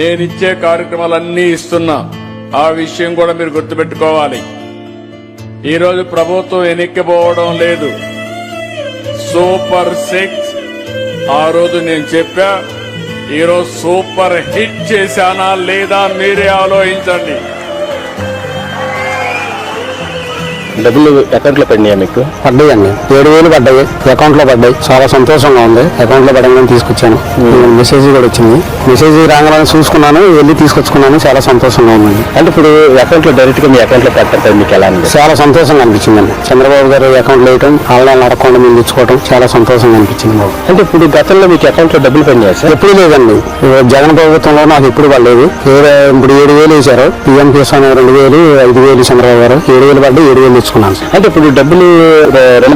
నేనిచ్చే కార్యక్రమాలన్నీ ఇస్తున్నా. ఆ విషయం కూడా మీరు గుర్తుపెట్టుకోవాలి. ఈరోజు ప్రభుత్వం ఎన్నికపోవడం లేదు. సూపర్ 6 ఆ రోజు నేను చెప్పా. ఈరోజు సూపర్ హిట్ చేశానా లేదా మీరే ఆలోచించండి. డబ్బులు అకౌంట్ లో పడినాయా మీకు? పడ్డాయండి, 7,000 పడ్డాయి, అకౌంట్ లో పడ్డాయి. చాలా సంతోషంగా ఉంది. అకౌంట్ లో పడగానే తీసుకొచ్చాను. మెసేజ్ కూడా వచ్చింది. మెసేజ్ రాగానే చూసుకున్నాను, వెళ్ళి తీసుకొచ్చుకున్నాను. చాలా సంతోషంగా ఉందండి. అంటే ఇప్పుడు అకౌంట్ లో డైరెక్ట్ గా మీ అకౌంట్ లో పెట్టడం మీకు ఎలా ఉంది? చాలా సంతోషంగా అనిపించిందండి. చంద్రబాబు గారు అకౌంట్ లో వేయటం, ఆన్లైన్ అడగకుండా మేము తెచ్చుకోవడం చాలా సంతోషంగా అనిపించింది బాబు. అంటే ఇప్పుడు గతంలో మీకు అకౌంట్ లో డబ్బులు పడినాయా సార్? ఎప్పుడు లేదండి. జగన్ ప్రభుత్వంలో నాకు ఎప్పుడు పడలేదు. ఇప్పుడు 7,000 వేశారు. పిఎం కిసాన్ 2,000, 5,000 చంద్రబాబు గారు 7,000 పడ్డాయి. 7,000 తెచ్చుకున్నాను. అంటే ఇప్పుడు డబ్బులు 2